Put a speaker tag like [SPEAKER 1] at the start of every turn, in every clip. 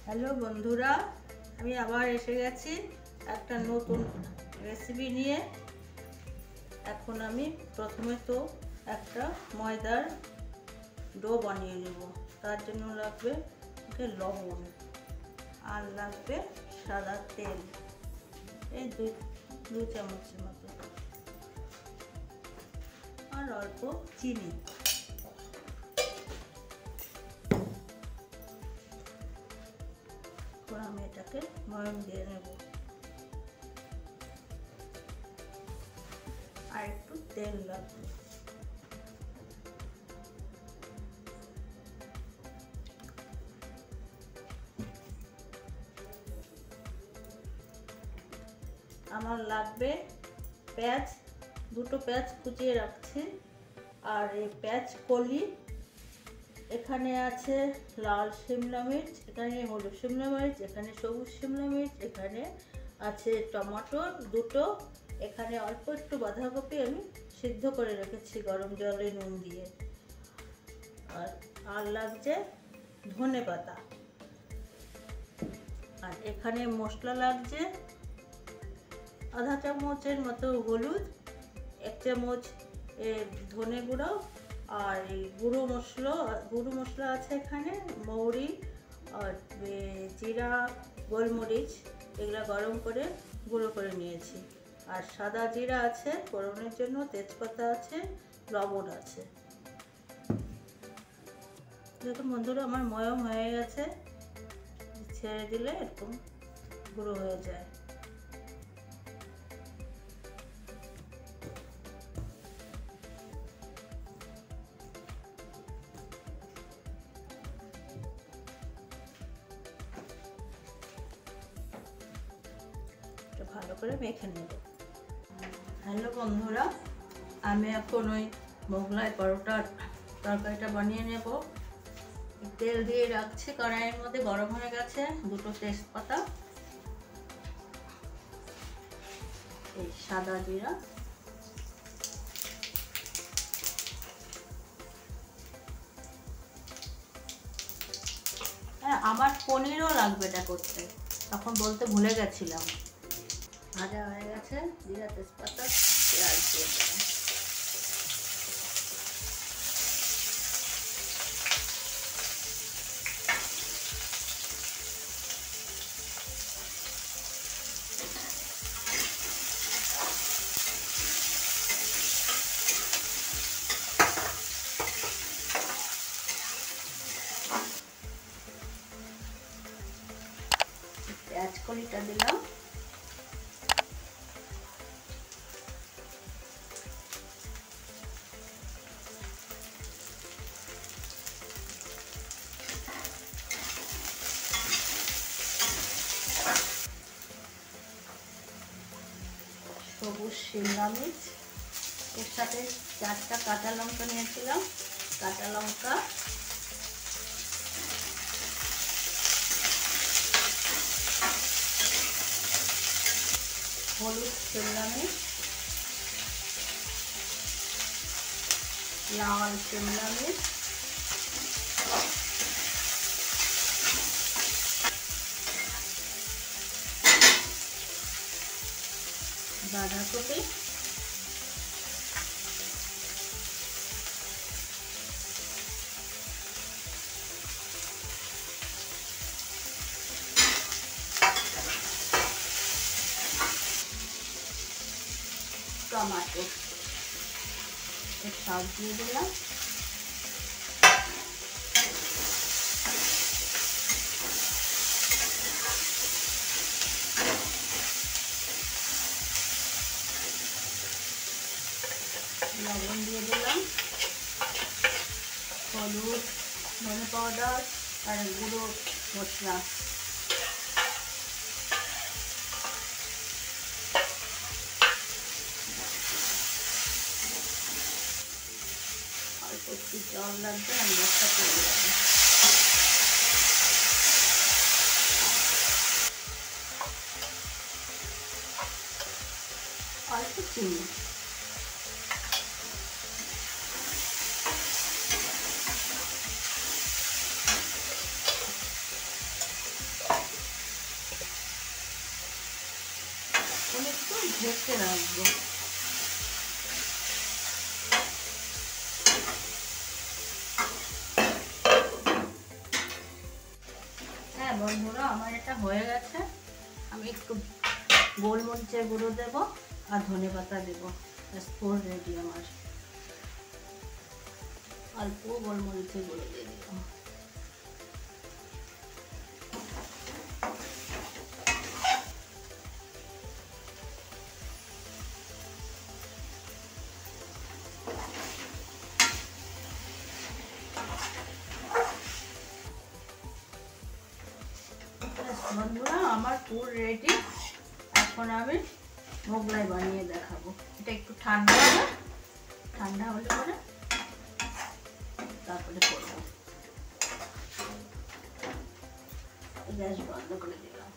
[SPEAKER 1] Hello বন্ধুরা, আমি আবার এসে গেছি একটা নতুন রেসিপি নিয়ে। এখন আমি প্রথমে তো একটা ময়দার ডো বানিয়ে নেব। তার জন্য লাগবে লবণ আর লাগবে সাদা তেল, এই দুই চামচের মতো, আর অল্প চিনি। আমি এটাকে ময়াম দিয়ে নেব, আর একটু তেল লাগবে। আমার লাগবে পেঁয়াজ, দুটো পেঁয়াজ কুচিয়ে রাখছি, আর এই পেঁয়াজ কলি। এখানে আছে লাল শিমলা মির্চ, এখানে হলুদ শিমলা মির্চ, এখানে সবুজ শিমলা মির্চ, এখানে আছে টমেটো দুটো, এখানে অল্প একটু বাঁধাকপি আমি সিদ্ধ করে রেখেছি গরম জলে নুন দিয়ে, আর লাগছে ধনে পাতা। আর এখানে মশলা লাগছে আধা চামচের মতো হলুদ, 1 চামচ ধনে গুঁড়ো, আর এই গুঁড়ো মশলা আছে এখানে মৌরি আর জিরা গোলমরিচ, এগুলো গরম করে গুঁড়ো করে নিয়েছি। আর সাদা জিরা আছে ফোড়নের জন্য, তেজপাতা আছে, লবণ আছে। দেখুন বন্ধুরা, আমার ময়াম হয়ে গেছে, ছেড়ে দিলে এরকম গুঁড়ো হয়ে যায়। ভালো করে মেখে নেব। হ্যালো বন্ধুরা, আমি এখন ওই মোগলাই পরোটার তরকারিটা বানিয়ে নেব। তেল দিয়ে রাখছি, কড়াইয়ের মধ্যে গরম হয়ে গেছে। দুটো তেজপাতা, এই সাদা জিরা, হ্যাঁ আমার পনিরও লাগবে এটা করতে, তখন বলতে ভুলে গেছিলাম। ভাজা হয়ে গেছে, জিরা তেজপাতা, পেঁয়াজ দিয়ে দিলাম। পেঁয়াজ কলিটা দিলাম, সবুজ শিমলা মির্চ, এর সাথে 4টা কাঁচা লঙ্কা নিয়েছিলাম, কাঁচা লঙ্কা, হলুদ শিমলা মির্চ, লাল শিমলা মির্চ, বাঁধাকপি, টমেটো, এর সব দিয়ে দিলাম। লবণ দিয়ে দিলাম, হলুদ, ধনে পাউডার আর গুঁড়ো মশলা, অল্প একটু জল লাগবে, আমি মশলা করে দেবো। অল্প চিনি, ঢেকে রাখবো। হ্যাঁ বন্ধুরা, আমার এটা হয়ে গেছে। আমি একটু গোলমরিচের গুঁড়ো দেবো আর ধনেপাতা দেবো। পুর রেডি আমার। অল্প গোলমরিচের গুঁড়ো দিয়ে দিলাম। বন্ধুরা, আমার পুর রেডি। এখন আমি মোগলাই বানিয়ে দেখাবো। এটা একটু ঠান্ডা হলে পরে তারপরে করবো। গ্যাস বন্ধ করে দিলাম।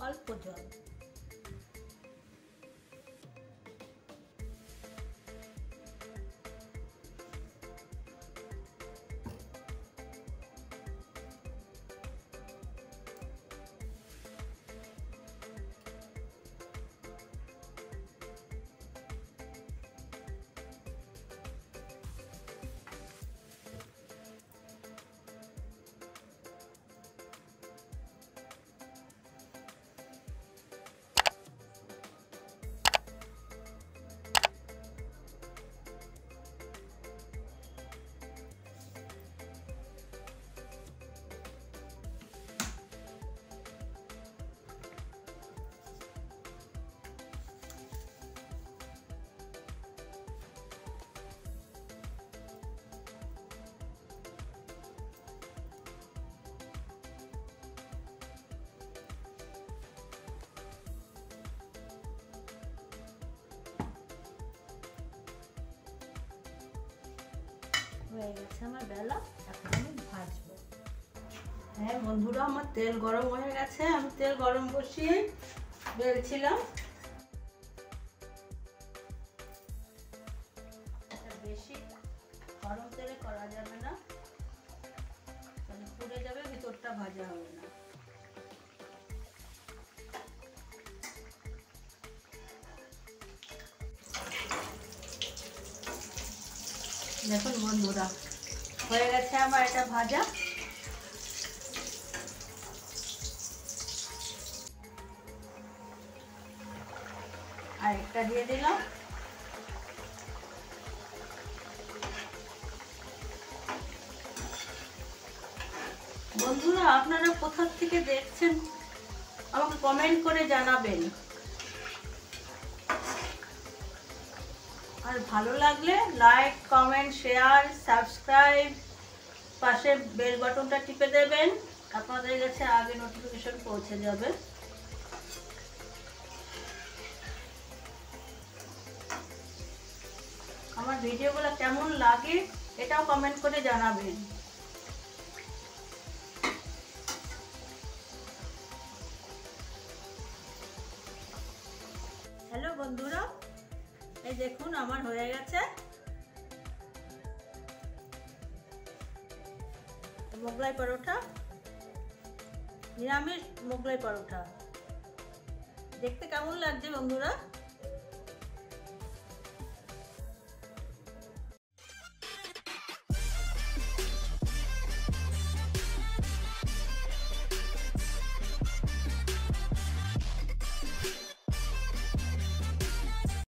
[SPEAKER 1] অল্প জল। হয়ে গেছে আমার বেলা। এখন আমি ভাজবো। হ্যাঁ বন্ধুরা, আমার তেল গরম হয়ে গেছে। আমি তেল গরম বসিয়ে বেলছিলাম। বেশি গরম তেলে করা যাবে না, পুড়ে যাবে, ভিতরটা ভাজা হবে না। দেখুন বন্ধুরা, হয়ে গেছে আমার এটা ভাজা। আর একটা দিয়ে দিলাম। বন্ধুরা, আপনারা কোথা থেকে দেখছেন আমাকে কমেন্ট করে জানাবেন। আর ভালো লাগলে লাইক, কমেন্ট, শেয়ার, সাবস্ক্রাইব, পাশে বেল বাটনটা টিপে দেবেন, আপনাদের কাছে আগে নোটিফিকেশন পৌঁছে যাবে। আমার ভিডিওগুলো কেমন লাগে এটাও কমেন্ট করে জানাবেন। হ্যালো বন্ধুরা, এই দেখুন আমার হয়ে গেছে মোগলাই পরোটা, নিরামিষ মোগলাই পরোটা। দেখতে কেমন লাগছে বন্ধুরা?